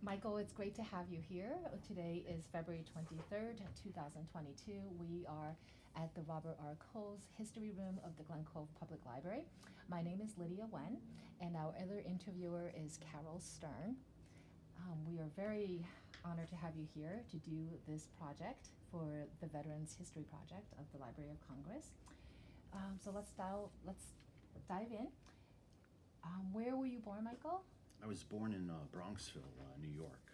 Michael, it's great to have you here. Today is February 23rd, 2022. We are at the Robert R. Coles History Room of the Glen Cove Public Library. My name is Lydia Wen, and our other interviewer is Carol Stern. We are very honored to have you here to do this project for the Veterans History Project of the Library of Congress. So let's dive in. Where were you born, Michael? I was born in Bronxville, New York,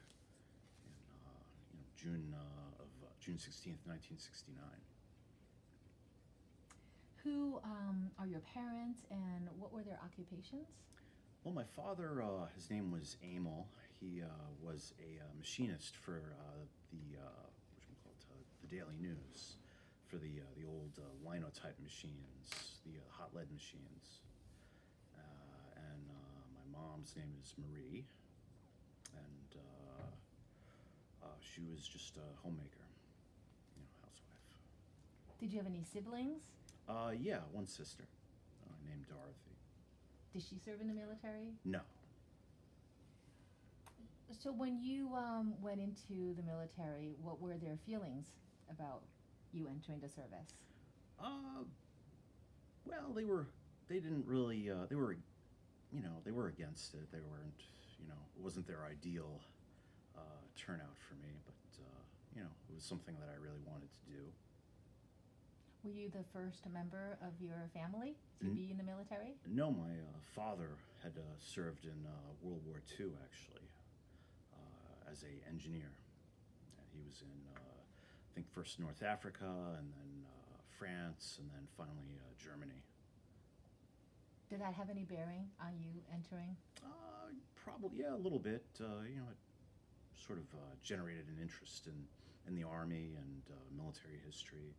in June 16th, 1969. Who are your parents, and what were their occupations? Well, my father, his name was Emil. He was a machinist for the Daily News, for the old linotype machines, the hot lead machines. And my mom's name is Marie, and she was just a homemaker, housewife. Did you have any siblings? Yeah, one sister named Dorothy. Did she serve in the military? No. So when you went into the military, what were their feelings about you entering the service? Well, they didn't really, they were against it. They weren't, it wasn't their ideal turnout for me, but, it was something that I really wanted to do. Were you the first member of your family to be in the military? No, my father had served in World War II, actually, as an engineer. And he was in, I think, first North Africa, and then France, and then finally Germany. Did that have any bearing on you entering? Probably, yeah, a little bit. It sort of generated an interest in the Army and military history.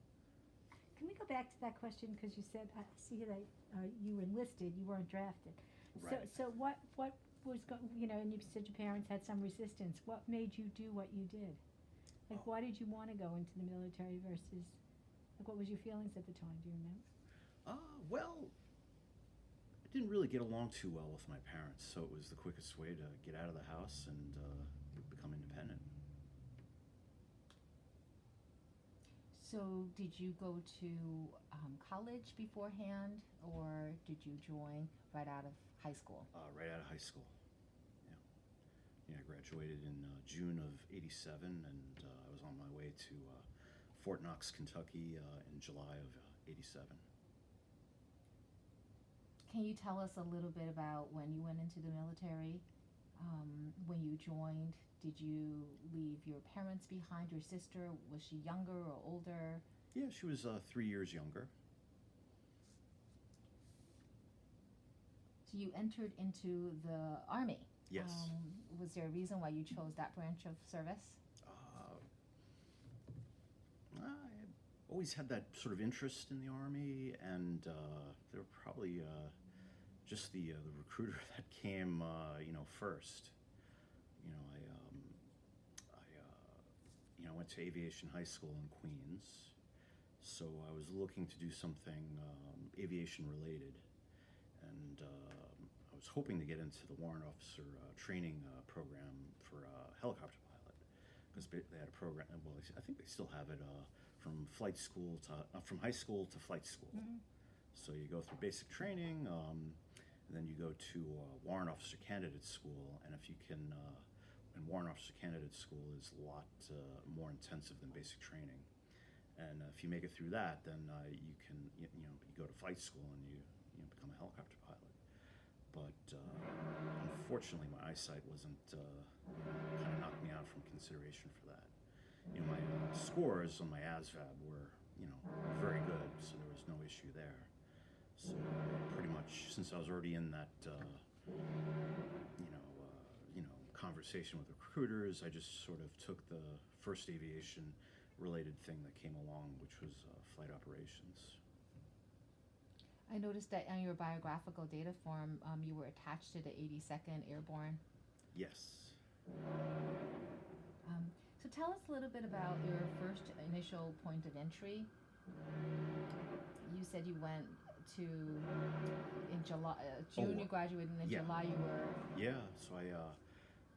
Can we go back to that question? Because you said, I see that you enlisted, you weren't drafted. Right. So what was going, and you said your parents had some resistance. What made you do what you did? Why did you want to go into the military versus, what was your feelings at the time? Do you remember? Well, I didn't really get along too well with my parents, so it was the quickest way to get out of the house and become independent. So did you go to college beforehand, or did you join right out of high school? Right out of high school, yeah. Yeah, I graduated in June of '87, and I was on my way to Fort Knox, Kentucky in July of '87. Can you tell us a little bit about when you went into the military? When you joined, did you leave your parents behind? Your sister, was she younger or older? Yeah, she was 3 years younger. So you entered into the Army. Yes. Was there a reason why you chose that branch of service? I always had that sort of interest in the Army, and there were probably just the recruiter that came, first. I went to aviation high school in Queens, so I was looking to do something aviation related, and I was hoping to get into the warrant officer training program for helicopter pilot, because they had a program. Well, I think they still have it from flight school to from high school to flight school. Mm-hmm. So you go through basic training, and then you go to warrant officer candidate school, and if you can, and warrant officer candidate school is a lot more intensive than basic training. And if you make it through that, then you can, you go to flight school and you become a helicopter pilot. But unfortunately, my eyesight wasn't kind of knocked me out from consideration for that. My scores on my ASVAB were, very good, so there was no issue there. So pretty much, since I was already in that, conversation with recruiters, I just sort of took the first aviation-related thing that came along, which was flight operations. I noticed that on your biographical data form, you were attached to the 82nd Airborne. Yes. So tell us a little bit about your first initial point of entry. You said you went to, in July, June you graduated, and in July you were... Yeah, so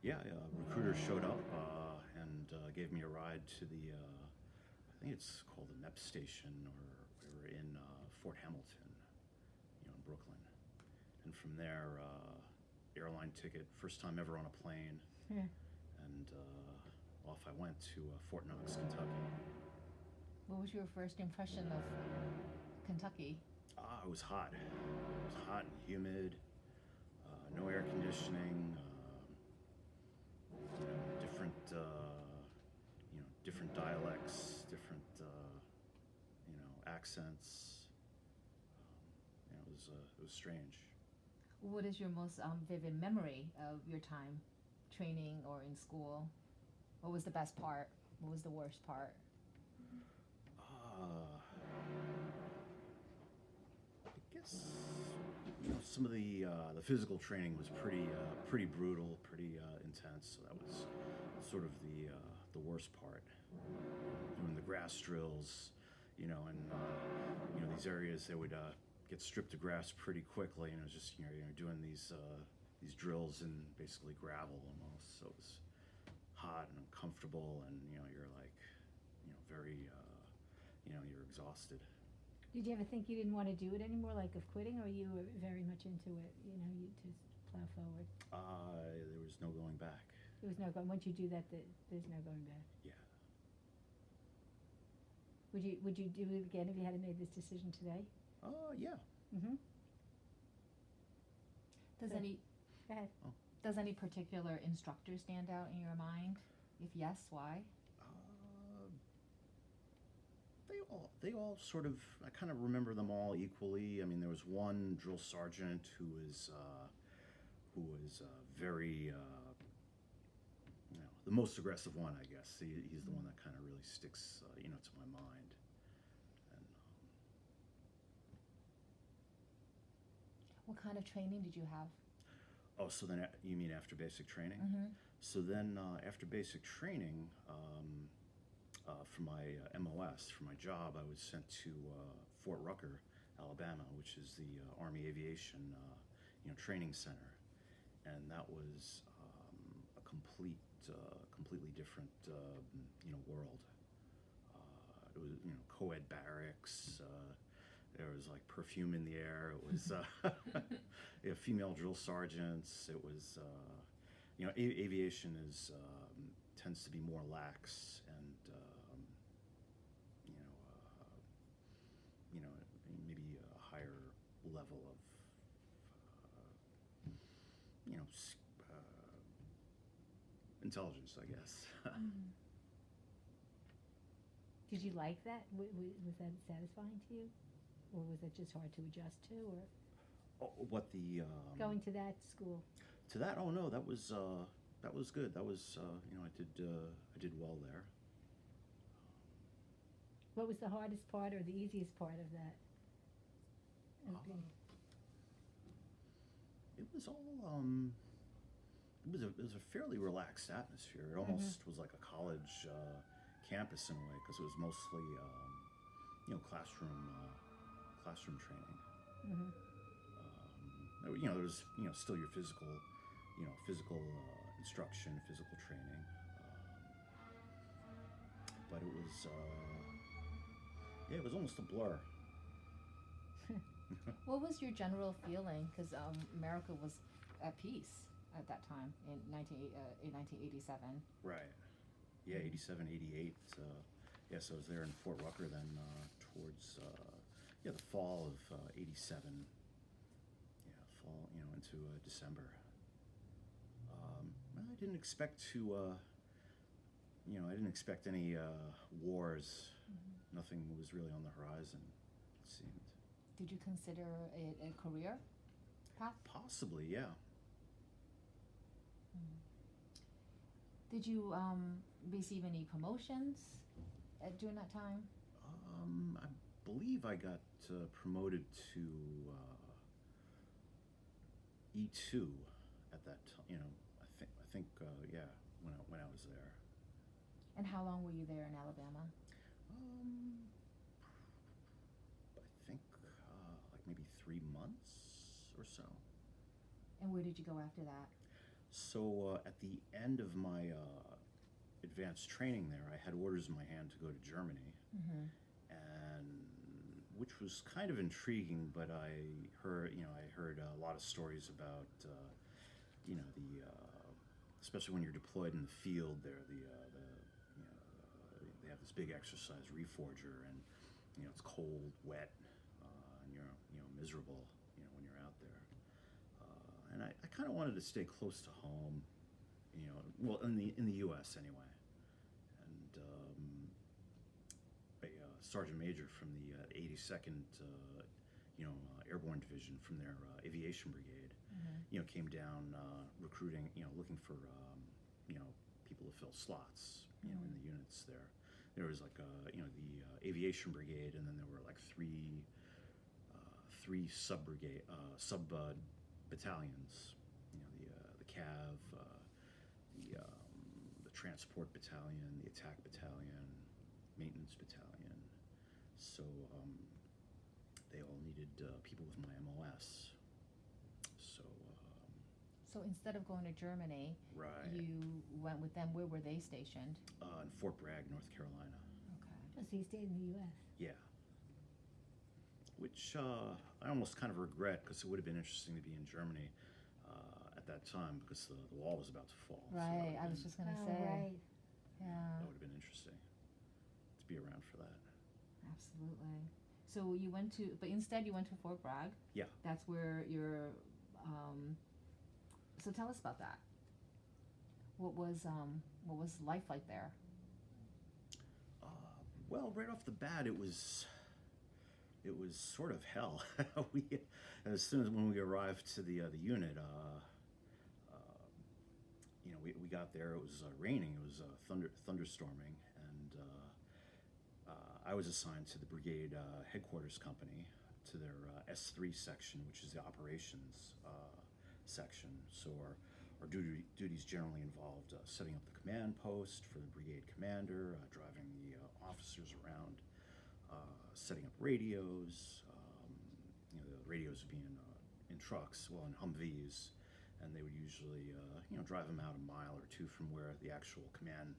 Yeah, recruiter showed up and gave me a ride to the, I think it's called the NEP station, or we were in Fort Hamilton, in Brooklyn. And from there, airline ticket, first time ever on a plane, Yeah. and off I went to Fort Knox, Kentucky. What was your first impression of Kentucky? It was hot. It was hot and humid, no air conditioning, different, different dialects, different, accents. It was strange. What is your most vivid memory of your time training or in school? What was the best part? What was the worst part? I guess some of the physical training was pretty brutal, pretty intense. So that was sort of the worst part. Doing the grass drills, and these areas, they would get stripped of grass pretty quickly, and it was just doing these drills in basically gravel almost. So it was hot and uncomfortable, and you're like very you're exhausted. Did you ever think you didn't want to do it anymore, like of quitting, or you were very much into it? You just plow forward. There was no going back. There was no going. Once you do that, there's no going back. Yeah. Would you do it again if you had made this decision today? Yeah. Mm-hmm. Does So- any Go ahead. does any particular instructor stand out in your mind? If yes, why? They all sort of, I kind of remember them all equally. I mean, there was one drill sergeant who was very, the most aggressive one, I guess. He's the one that kind of really sticks, to my mind. And What kind of training did you have? oh, so then you mean after basic training? Mm-hmm. So then, after basic training, for my MOS, for my job, I was sent to Fort Rucker, Alabama, which is the Army Aviation, training center, and that was a completely different, world. It was, co-ed barracks. There was like perfume in the air. It was female drill sergeants. It was, aviation tends to be more lax, and maybe a higher level of intelligence, I guess. Did you like that? Was that satisfying to you, or was it just hard to adjust to, or What the going to that school? to that? Oh no, that was good. That was I did well there. What was the hardest part or the easiest part of that? Okay. It was all it was a fairly relaxed atmosphere. It almost was like a college campus in a way, because it was mostly classroom training. Mm-hmm. There was still your physical instruction, physical training, but it was it was almost a blur. What was your general feeling? Because America was at peace at that time in 1987. Right. Yeah, 87, 88. Yes, I was there in Fort Rucker then towards the fall of 87. Yeah, fall, into December. Well, I didn't expect to, I didn't expect any wars. Mm-hmm. Nothing was really on the horizon, it seemed. Did you consider it a career path? Possibly, yeah. Did you receive any promotions during that time? I believe I got promoted to E2 at that time. I think yeah, when I was there. And how long were you there in Alabama? I think like maybe 3 months or so. And where did you go after that? So at the end of my advanced training there, I had orders in my hand to go to Germany, Mm-hmm. and which was kind of intriguing. But I heard a lot of stories about, especially when you're deployed in the field there, they have this big exercise reforger, and it's cold, wet, and you're miserable, when you're out there. And I kind of wanted to stay close to home, well, in the U.S. anyway. And a sergeant major from the 82nd, Airborne Division from their aviation brigade, Mm-hmm. came down recruiting, looking for, people to fill slots, in the units there. There was like, the aviation brigade, and then there were like three sub battalions. The CAV, the transport battalion, the attack battalion, maintenance battalion. So they all needed people with my MOS. So So instead of going to Germany, right, you went with them. Where were they stationed? in Fort Bragg, North Carolina. Okay. Oh, so you stayed in the U.S. Yeah. Which I almost kind of regret, because it would have been interesting to be in Germany at that time, because the wall was about to fall. So that Right. would I have was been- just gonna Oh, say. right. Yeah. That would have been interesting to be around for that. Absolutely. So you went to, but instead you went to Fort Bragg. Yeah. That's where your. So tell us about that. What was life like there? Well, right off the bat, it was sort of hell. We, as soon as when we arrived to the unit, we got there. It was raining. It was thunderstorming, and I was assigned to the brigade headquarters company, to their S3 section, which is the operations section. So our duties generally involved setting up the command post for the brigade commander, driving the officers around, setting up radios. The radios would be in trucks, well, in Humvees, and they would usually drive them out a mile or two from where the actual command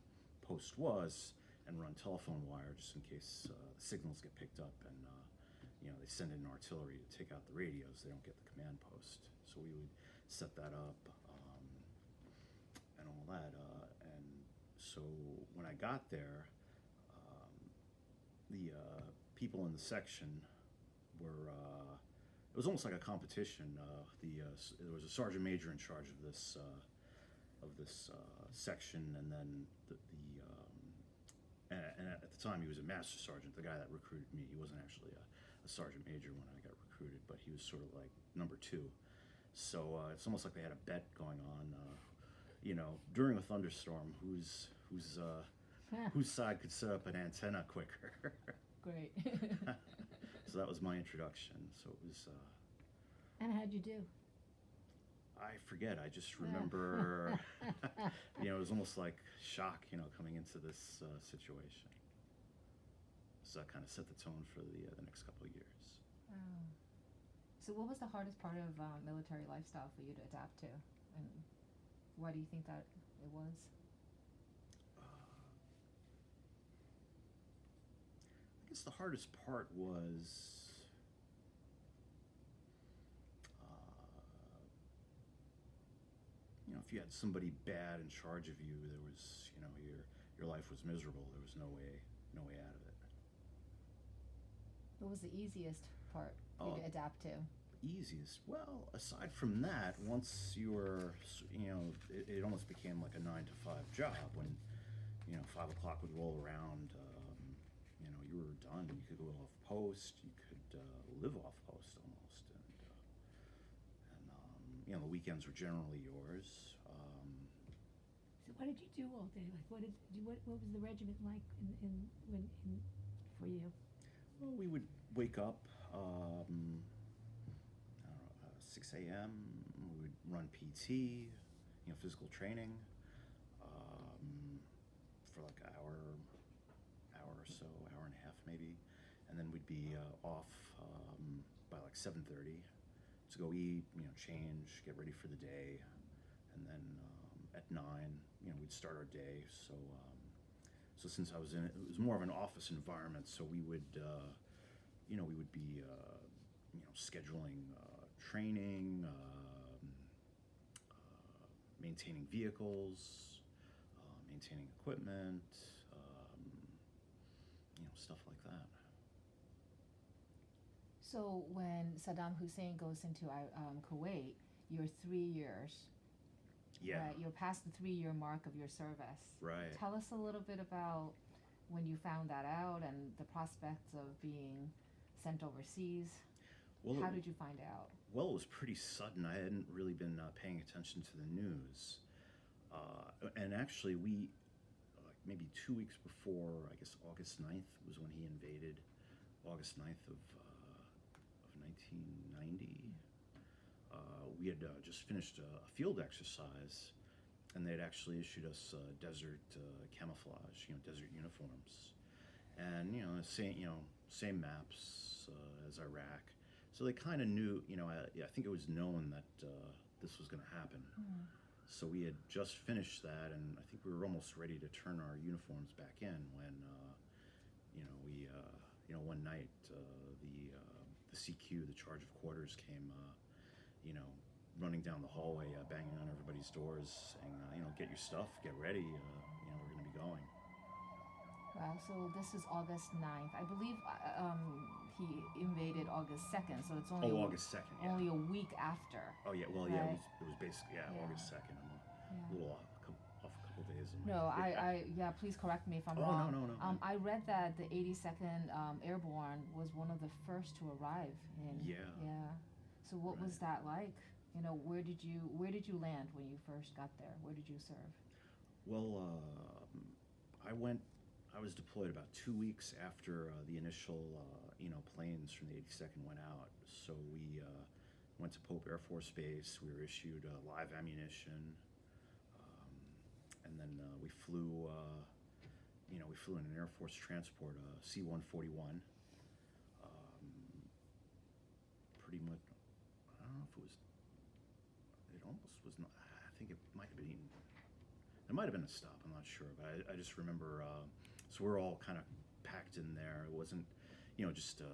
post was, and run telephone wire just in case the signals get picked up, and they send in artillery to take out the radios. They don't get the command post, so we would set that up, and all that. And so when I got there, the people in the section were. It was almost like a competition. There was a sergeant major in charge of this section, and then and at the time he was a master sergeant. The guy that recruited me, he wasn't actually a sergeant major when I got recruited, but he was sort of like number two. So it's almost like they had a bet going on. During a thunderstorm, whose side could set up an antenna quicker. Great. So that was my introduction. So it was. And how'd you do? I forget. I just remember. It was almost like shock. Coming into this situation. So that kind of set the tone for the next couple of years. Wow. So what was the hardest part of military lifestyle for you to adapt to, and why do you think that it was? I guess the hardest part was. If you had somebody bad in charge of you, there was, your life was miserable. There was no way out of it. What was the easiest part for you to adapt to? Easiest? Well, aside from that, once you were, it almost became like a 9 to 5 job. When, 5 o'clock would roll around, you were done. You could go off post. You could live off post almost, and the weekends were generally yours. So what did you do all day? Like, what was the regiment like for you? Well, we would wake up, I don't know, 6 a.m. We would run PT, physical training, for like an hour or so, hour and a half maybe, and then we'd be off by like 7:30 to go eat, change, get ready for the day, and and then at 9, we'd start our day. So since I was in it, it was more of an office environment. So we would, we would be, scheduling training, maintaining vehicles, maintaining equipment, stuff like that. So when Saddam Hussein goes into Kuwait, you're 3 years. Yeah. Right? You're past the 3-year mark of your service. Right. Tell us a little bit about when you found that out and the prospects of being sent overseas. Well, How did you find out? Well, it was pretty sudden. I hadn't really been paying attention to the news. And actually, we, maybe 2 weeks before, I guess August 9th was when he invaded, August 9th of 1990. We had just finished a field exercise, and they'd actually issued us desert camouflage, desert uniforms, and same maps as Iraq. So they kind of knew, I think it was known that this was going to happen. Mm. So we had just finished that, and I think we were almost ready to turn our uniforms back in when, one night the CQ, the charge of quarters, came, running down the hallway, banging on everybody's doors, saying, get your stuff, get ready, we're going to be going. Wow, so this is August 9th. I believe he invaded August 2nd, so it's only August 2nd, yeah. only a week after. Oh, yeah, well, right? yeah, it was basically, August 2nd. I'm a little off a couple days. No, please correct me if I'm wrong. No. I read that the 82nd Airborne was one of the first to arrive in. Yeah. Yeah. So what was that like? Where did you land when you first got there? Where did you serve? Well, I was deployed about 2 weeks after the initial, planes from the 82nd went out. So we went to Pope Air Force Base. We were issued live ammunition, and then we flew. We flew in an Air Force transport, C-141. Pretty much, I don't know if it was. It almost was not. I think it might have been. It might have been a stop. I'm not sure, but I just remember. So we're all kind of packed in there. It wasn't, just the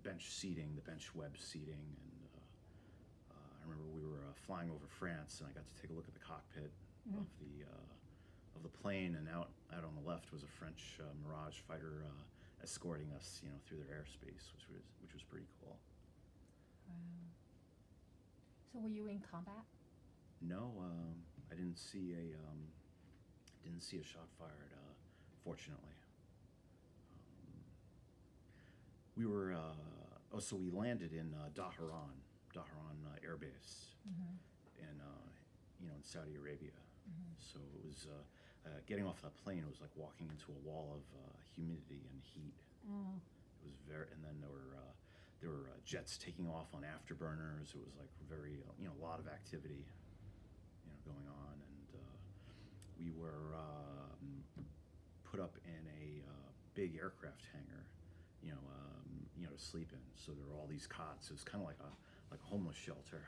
bench seating, the bench web seating, and I remember we were flying over France, and I got to take a look at the cockpit of the plane, and out on the left was a French Mirage fighter escorting us, through their airspace, which was pretty cool. Wow. So were you in combat? No, I didn't see a shot fired. Fortunately, we were. So we landed in Daharan Air Base, in Saudi Arabia. Mm-hmm. So it was getting off that plane. It was like walking into a wall of humidity and heat. Oh. It was and then there were jets taking off on afterburners. It was like very, a lot of activity, going on, and we were put up in a big aircraft hangar, to sleep in. So there were all these cots. It was kind of like a homeless shelter.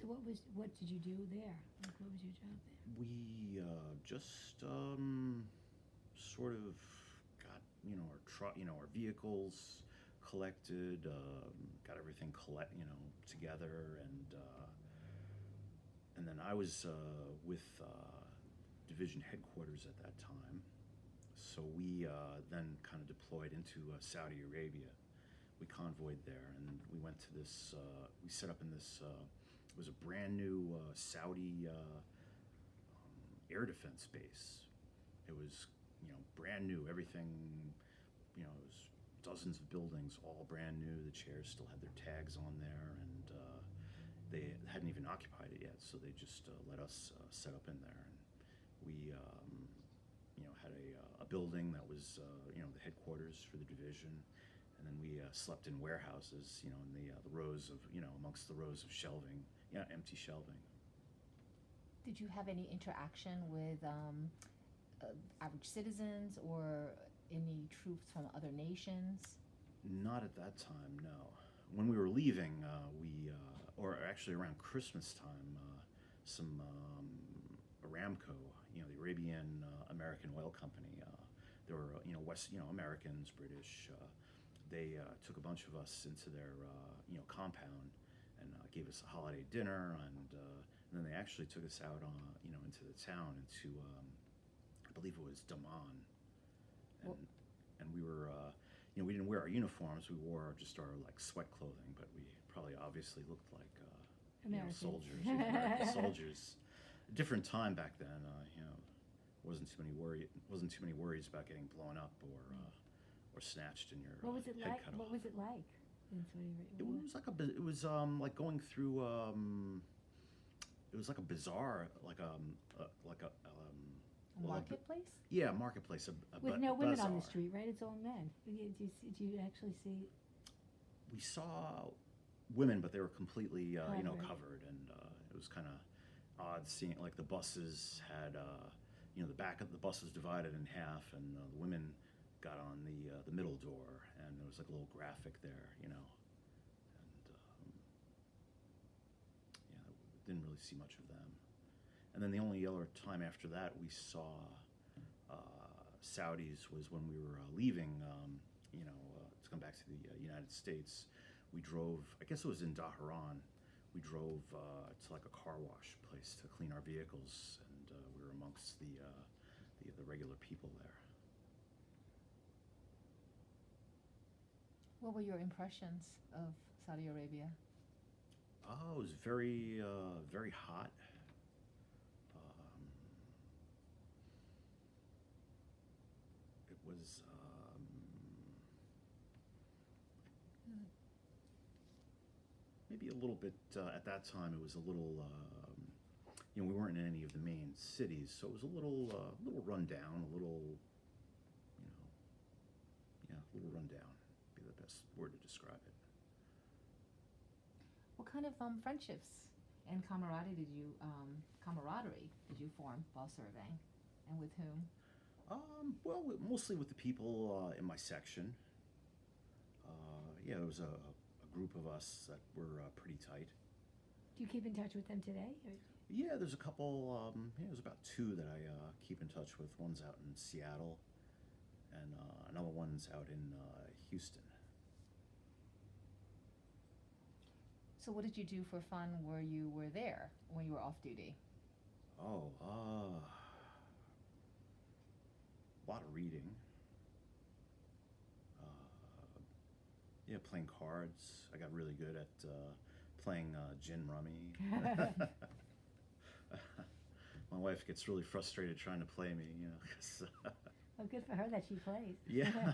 So what did you do there? Like, what was your job there? We just sort of got our vehicles collected, got everything together, and then I was with division headquarters at that time. So we then kind of deployed into Saudi Arabia. We convoyed there, and we went to this. We set up in this. It was a brand new Saudi air defense base. It was, brand new. Everything, it was dozens of buildings, all brand new. The chairs still had their tags on there, and they hadn't even occupied it yet. So they just let us set up in there, and we, had a building that was, the headquarters for the division. And then we slept in warehouses, in the rows of, amongst the rows of shelving, empty shelving. Did you have any interaction with average citizens or any troops from other nations? Not at that time, no. When we were leaving, or actually around Christmas time, some Aramco, the Arabian American Oil Company. There were Americans, British. They took a bunch of us into their compound and gave us a holiday dinner, and then they actually took us out into the town, into I believe it was Daman, and Well- and we were we didn't wear our uniforms. We wore just our like sweat clothing, but we probably obviously looked like Americans. soldiers, American soldiers. Different time back then. Wasn't too many worries about getting blown up or snatched in your What was it head like? cut What off. was it like in Saudi Arabia? It was like like going through it was like a bazaar, like a well, like Marketplace? marketplace. With no women on the bazaar. street, right? It's all men. Did you actually see? We saw women, but they were completely Covered. covered, and it was kind of odd seeing like the buses had the back of the bus was divided in half, and the women got on the middle door, and there was like a little graphic there, and didn't really see much of them. And then the only other time after that we saw Saudis was when we were leaving, to come back to the United States. We drove, I guess it was in Dhahran, we drove to like a car wash place to clean our vehicles, and we were amongst the regular people there. What were your impressions of Saudi Arabia? Oh, it was very, very hot. It was maybe a little bit, at that time, it was a little, we weren't in any of the main cities, so it was a little run down, a little rundown, would be the best word to describe it. What kind of friendships and camaraderie did you form while serving, and with whom? Well, mostly with the people in my section. It was a group of us that were pretty tight. Do you keep in touch with them today? Or? Yeah, there's a couple. There's about two that I keep in touch with. One's out in Seattle, and another one's out in Houston. So what did you do for fun where you were there, when you were off duty? Oh, a lot of reading. Playing cards. I got really good at playing gin rummy. My wife gets really frustrated trying to play me, 'cause, Oh, good for her that she plays. Yeah.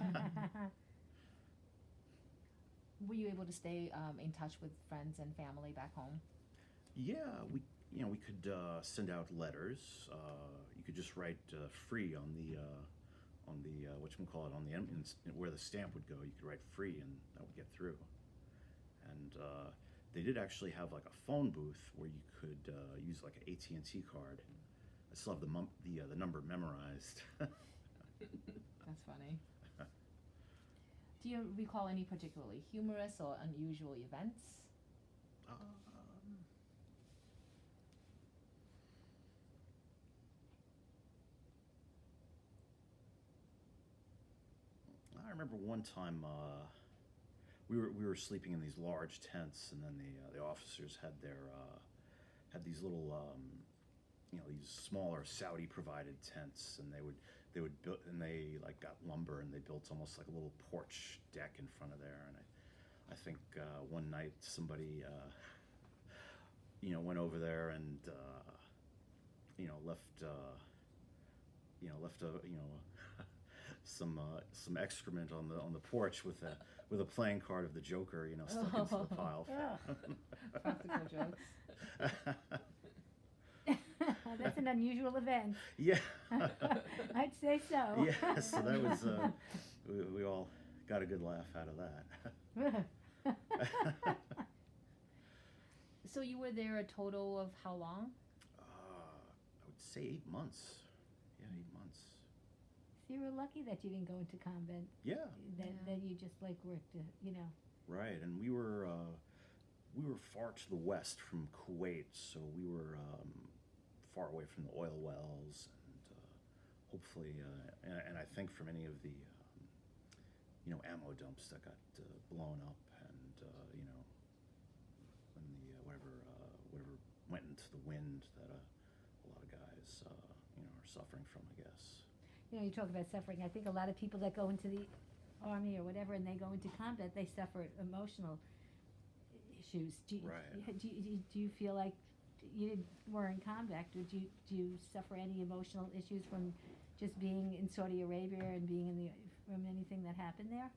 Were you able to stay in touch with friends and family back home? Yeah, we could send out letters. You could just write free on the whatchamacallit, on the where the stamp would go. You could write free, and that would get through. And they did actually have like a phone booth where you could use like an AT&T card. I still have the number memorized. That's funny. Do you recall any particularly humorous or unusual events? I remember one time we were sleeping in these large tents, and then the officers had these little these smaller Saudi provided tents, and they would build, and they like got lumber, and they built almost like a little porch deck in front of there. And I think one night somebody went over there and left some excrement on the porch with a playing card of the Joker, stuck into the pile. Practical jokes. That's an unusual event. Yeah. I'd say so. Yeah, so that was, we all got a good laugh out of that. So you were there a total of how long? I would say 8 months. Yeah, 8 months. So you were lucky that you didn't go into convent. Yeah. That you just like worked, Right, and we were, we were far to the west from Kuwait, so we were far away from the oil wells, and hopefully, and I think from any of the ammo dumps that got blown up, and when the whatever went into the wind, that a lot of guys are suffering from, I guess. You talk about suffering. I think a lot of people that go into the army or whatever, and they go into combat, they suffer emotional issues. Right. Do you feel like you were in combat? Do you suffer any emotional issues from just being in Saudi Arabia and being from anything that happened there?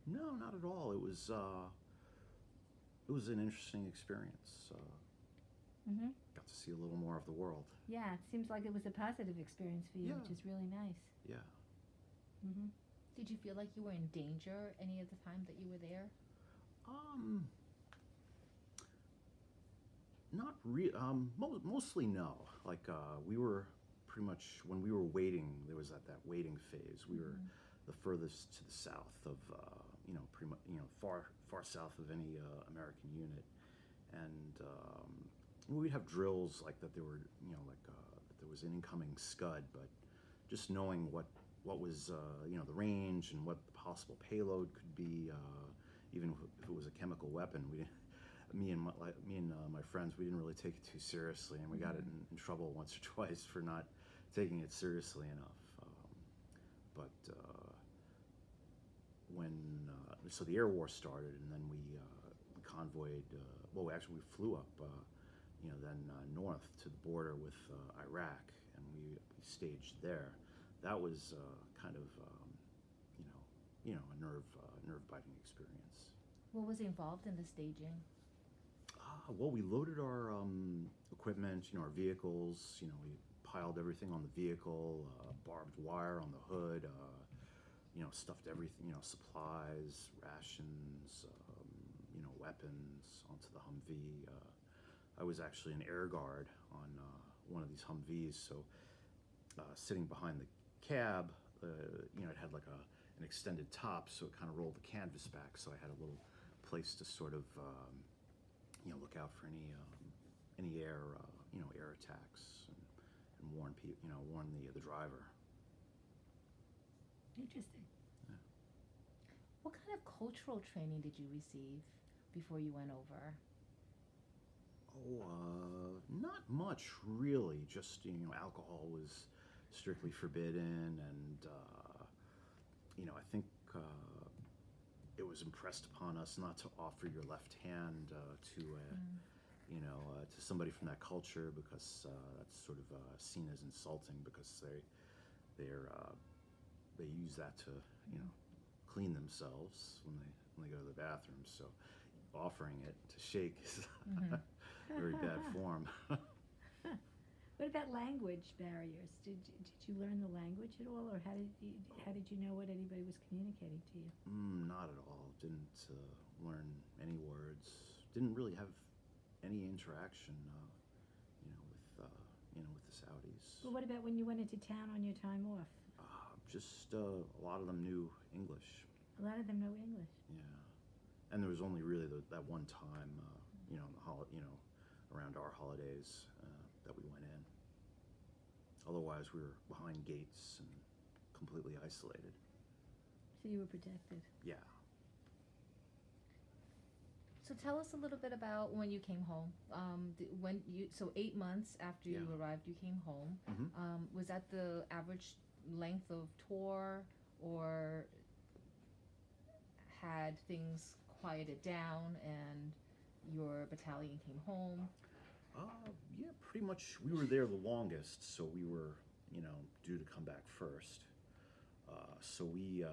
No, not at all. It was an interesting experience. Mm-hmm. Got to see a little more of the world. Yeah, it seems like it was a positive experience for you, Yeah. which is really nice. Yeah. Mm-hmm. Did you feel like you were in danger any of the time that you were there? Not really. Mostly no. Like we were pretty much, when we were waiting, there was that waiting phase. We were the furthest to the south of pretty much far south of any American unit, and we'd have drills like that. There were that there was an incoming Scud, but just knowing what was the range and what the possible payload could be, even if it was a chemical weapon, we didn't. Me and my friends, we didn't really take it too seriously, and we got in trouble once or twice for not taking it seriously enough. But when so the air war started, and then we convoyed. Well, actually, we flew up, then north to the border with Iraq, and we staged there. That was kind of a nerve-biting experience. What was involved in the staging? Well, we loaded our equipment, our vehicles. We piled everything on the vehicle, barbed wire on the hood, stuffed everything, supplies, rations, weapons onto the Humvee. I was actually an air guard on one of these Humvees, so sitting behind the cab, it had like an extended top, so it kind of rolled the canvas back, so I had a little place to sort of look out for any air attacks, and warn the driver. Interesting. Yeah. What kind of cultural training did you receive before you went over? Oh, not much really. Just alcohol was strictly forbidden, and I think it was impressed upon us not to offer your left hand to somebody from that culture, because that's sort of seen as insulting, because they use that to clean themselves when they go to the bathroom. So offering it to shake is very bad form. What about language barriers? Did you learn the language at all, or how did you know what anybody was communicating to you? Not at all. Didn't learn any words. Didn't really have any interaction, with the Saudis. Well, what about when you went into town on your time off? Just a lot of them knew English. A lot of them know English. Yeah, and there was only really that one time, around our holidays that we went in. Otherwise, we were behind gates and completely isolated. So you were protected. Yeah. So tell us a little bit about when you came home. So 8 months after you arrived, you came home. Mm-hmm. Was that the average length of tour, or had things quieted down and your battalion came home? Yeah, pretty much. We were there the longest, so we were, due to come back first. So we,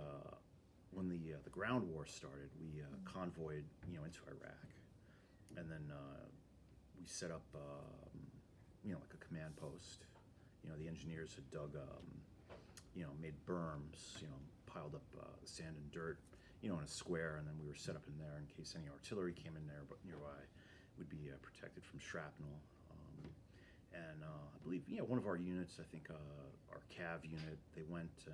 when the ground war started, we convoyed, into Iraq, and then we set up, like a command post. The engineers had dug, made berms, piled up sand and dirt, in a square, and then we were set up in there in case any artillery came in there, but nearby would be protected from shrapnel. And I believe, one of our units, I think our CAV unit, they went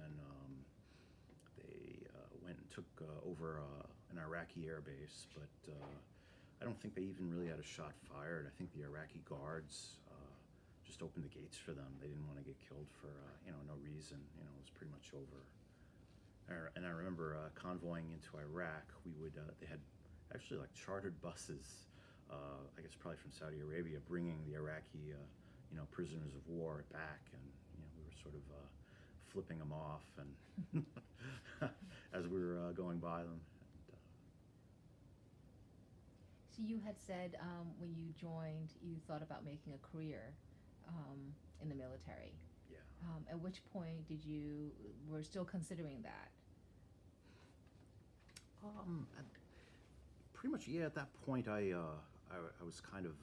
and took over an Iraqi air base, but I don't think they even really had a shot fired. I think the Iraqi guards just opened the gates for them. They didn't want to get killed for no reason. It was pretty much over. And I remember convoying into Iraq. We would they had actually like chartered buses. I guess probably from Saudi Arabia, bringing the Iraqi prisoners of war back, and we were sort of flipping them off and as we were going by them. So you had said when you joined, you thought about making a career in the military. Yeah. At which point were still considering that? Pretty much, yeah. At that point, I was kind of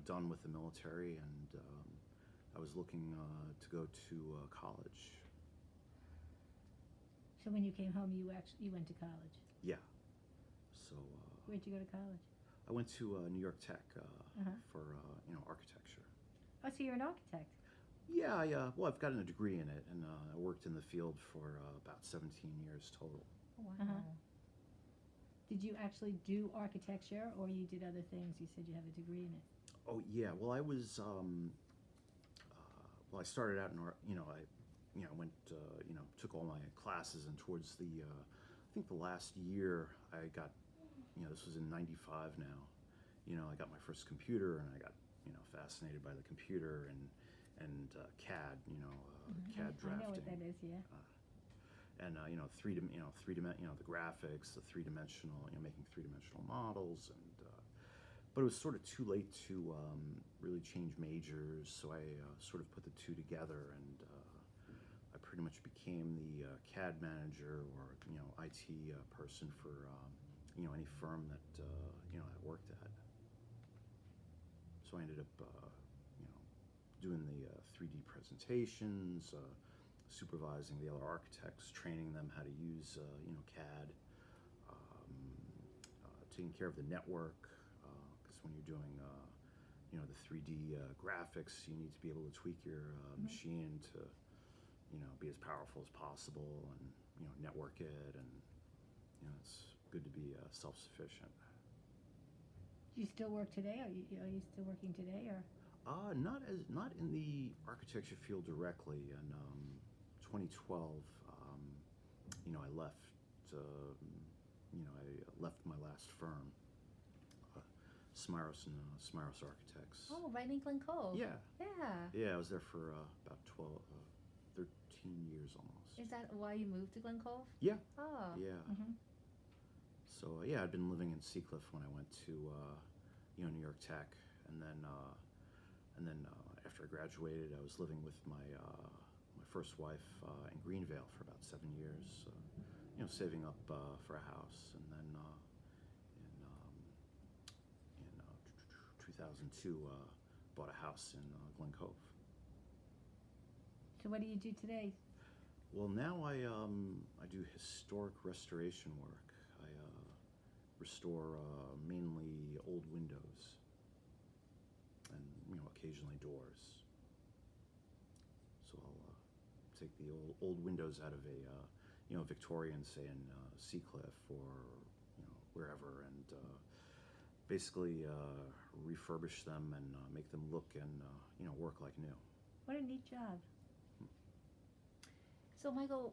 done with the military, and I was looking to go to college. So when you came home, you went to college. Yeah. So. Where'd you go to college? I went to New York Tech for architecture. Oh, so you're an architect. Yeah, well, I've gotten a degree in it, and I worked in the field for about 17 years total. Oh, wow. Uh-huh. Did you actually do architecture, or you did other things? You said you have a degree in it. Oh yeah, well I was I started out in art. I went took all my classes, and towards the I think the last year I got this was in '95 now. I got my first computer, and I got fascinated by the computer and CAD. CAD drafting. I know what that is. Yeah. And the graphics, the three-dimensional, making three-dimensional models, and but it was sort of too late to really change majors, so I sort of put the two together, and I pretty much became the CAD manager or IT person for any firm that I worked at. So I ended up doing the 3D presentations, supervising the other architects, training them how to use CAD, taking care of the network, because when you're doing the 3D graphics, you need to be able to tweak your machine to be as powerful as possible, and network it, and it's good to be self-sufficient. Do you still work today? Are you still working today, or? Not in the architecture field directly. In 2012, I left. I left my last firm, Smiros Architects. Oh, right in Glen Cove. Yeah. Yeah. I was there for about 13 years almost. Is that why you moved to Glen Cove? Yeah. Oh. Yeah. Mm-hmm. So I'd been living in Seacliff when I went to New York Tech, and then after I graduated, I was living with my first wife in Greenvale for about 7 years, saving up for a house, and then in 2002 bought a house in Glen Cove. So what do you do today? Well, now I do historic restoration work. I restore mainly old windows, and occasionally doors. So I'll take the old windows out of a Victorian, say in Seacliff or wherever, and basically refurbish them and make them look and work like new. What a neat job. So, Michael,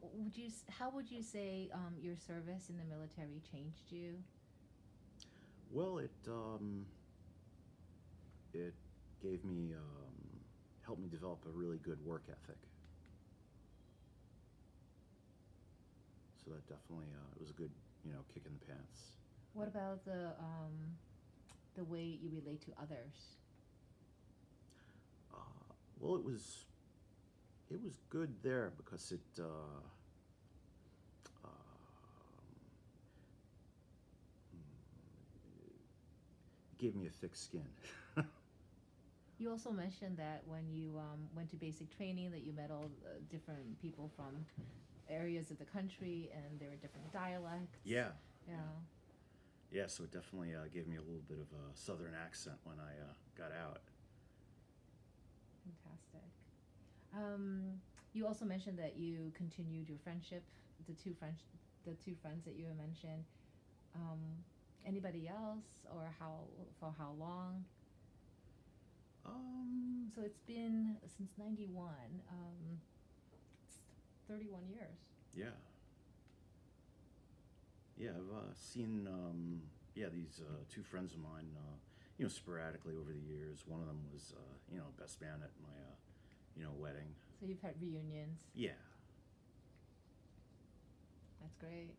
how would you say your service in the military changed you? Well, it gave me helped me develop a really good work ethic. So that definitely it was a good kick in the pants. What about the way you relate to others? Well, it was good there because it gave me a thick skin. You also mentioned that when you went to basic training that you met all different people from areas of the country, and there were different dialects. Yeah. Yeah. Yeah, so it definitely gave me a little bit of a southern accent when I got out. Fantastic. You also mentioned that you continued your friendship, the two friends that you mentioned. Anybody else, or for how long? So it's been since '91. It's 31 years. Yeah. Yeah, I've seen these two friends of mine, sporadically over the years. One of them was best man at my wedding. So you've had reunions. Yeah. That's great.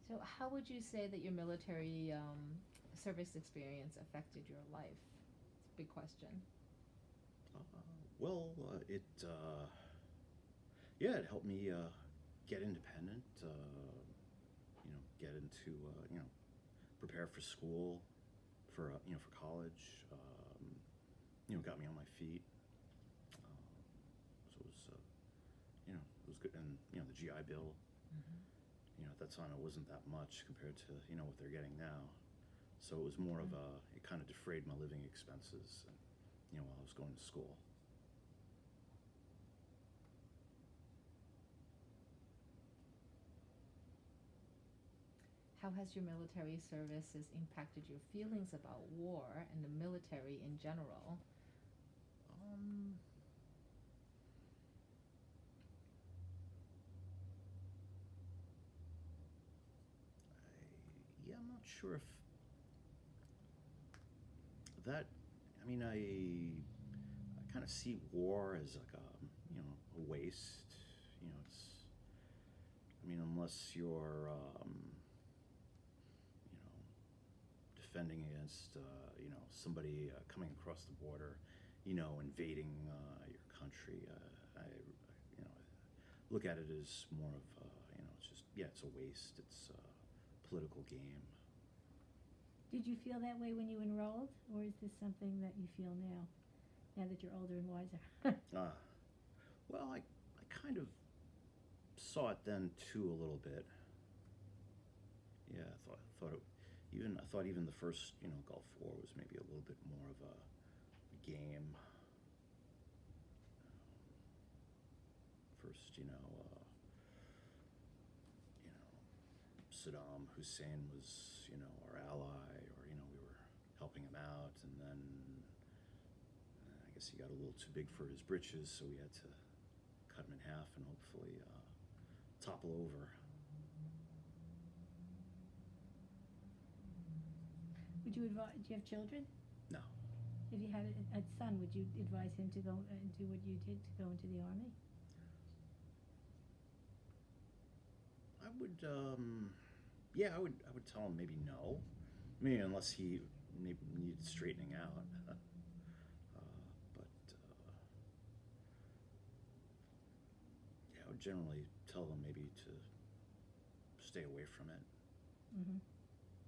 So how would you say that your military service experience affected your life? It's a big question. It helped me get independent. Get into prepare for school, for college. Got me on my feet. So it was good, and the GI Bill. Mm-hmm. At that time it wasn't that much compared to what they're getting now. So it was more of it kind of defrayed my living expenses, while I was going to school. How has your military services impacted your feelings about war and the military in general? I'm not sure if that. I mean, I kind of see war as like a waste. It's. I mean, unless you're defending against somebody coming across the border, invading your country. I look at it as more of it's a waste. It's a political game. Did you feel that way when you enrolled, or is this something that you feel now that you're older and wiser? Well, I kind of saw it then too a little bit. Yeah, I thought even the first Gulf War was maybe a little bit more of a game. First, Saddam Hussein was our ally, or we were helping him out, and then I guess he got a little too big for his britches, so we had to cut him in half and hopefully topple over. Would you advise? Do you have children? No. If you had a son, would you advise him to go and do what you did, to go into the army? I would. I would tell him maybe no. I mean, unless he maybe needed straightening out. I would generally tell them maybe to stay away from it. Mm-hmm.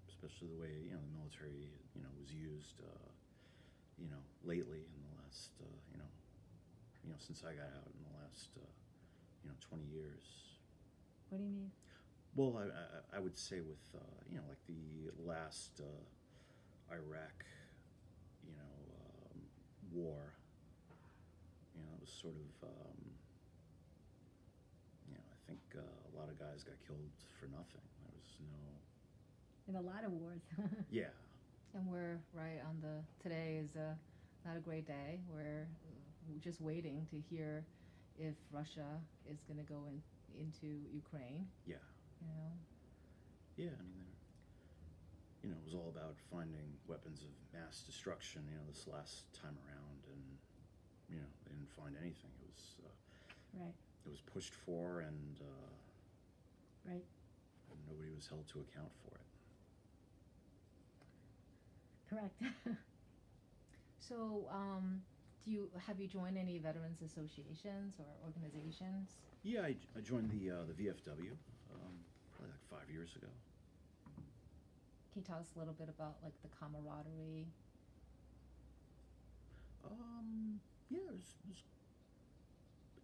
Especially the way the military was used lately in the last since I got out in the last 20 years. What do you mean? Well, I would say with like the last Iraq war, it was sort of I think a lot of guys got killed for nothing. There was no. In a lot of wars. Yeah. And we're right on today is not a great day. We're just waiting to hear if Russia is going to go into Ukraine. Yeah. Yeah, I mean, it was all about finding weapons of mass destruction, this last time around, and, they didn't find anything. It was, right. It was pushed for, and, right. and nobody was held to account for it. Correct. So, have you joined any veterans associations or organizations? Yeah, I joined the VFW probably like 5 years ago. Can you tell us a little bit about like the camaraderie?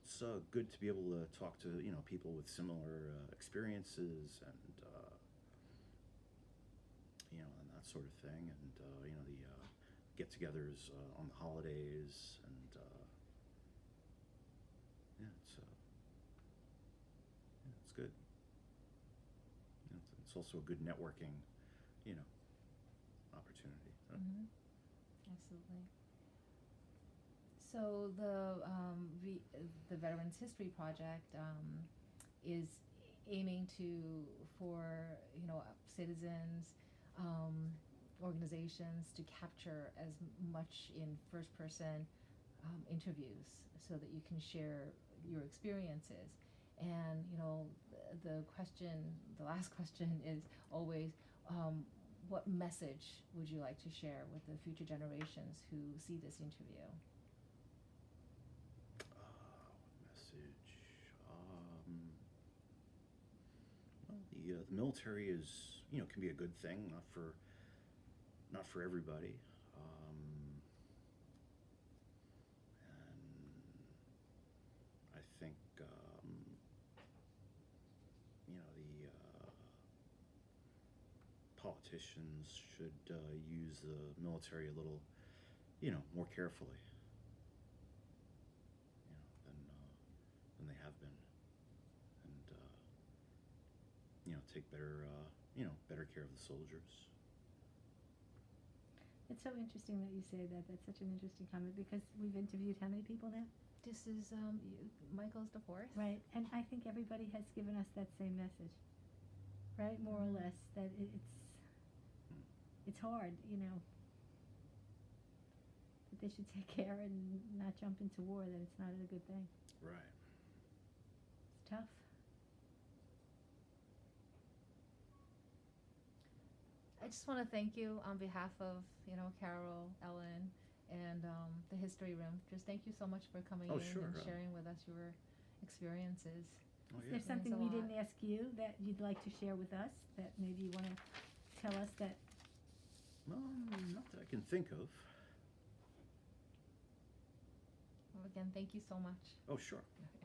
It's good to be able to talk to people with similar experiences, and and that sort of thing, and the get-togethers on the holidays, and it's good. It's it's also a good networking, opportunity. Absolutely. So the Veterans History Project is aiming for citizens, organizations to capture as much in first-person interviews so that you can share your experiences. And the last question is always, what message would you like to share with the future generations who see this interview? What message? Well, the military is, can be a good thing, not for everybody. And I think, the politicians should use the military a little, more carefully, than they have been, and take better care of the soldiers. It's so interesting that you say that. That's such an interesting comment because we've interviewed how many people now? This is Michael's the fourth. Right, and I think everybody has given us that same message, right? More or less, that it's hard, that they should take care and not jump into war, that it's not a good thing. Right. It's tough. I just want to thank you on behalf of Carol, Ellen, and the History Room. Just thank you so much for coming in Sure. and sharing with us your experiences. Oh, Is yeah. there something a we lot. didn't ask you that you'd like to share with us that maybe you want to tell us that? Not that I can think of. Well, again, thank you so much. Oh, sure. Okay.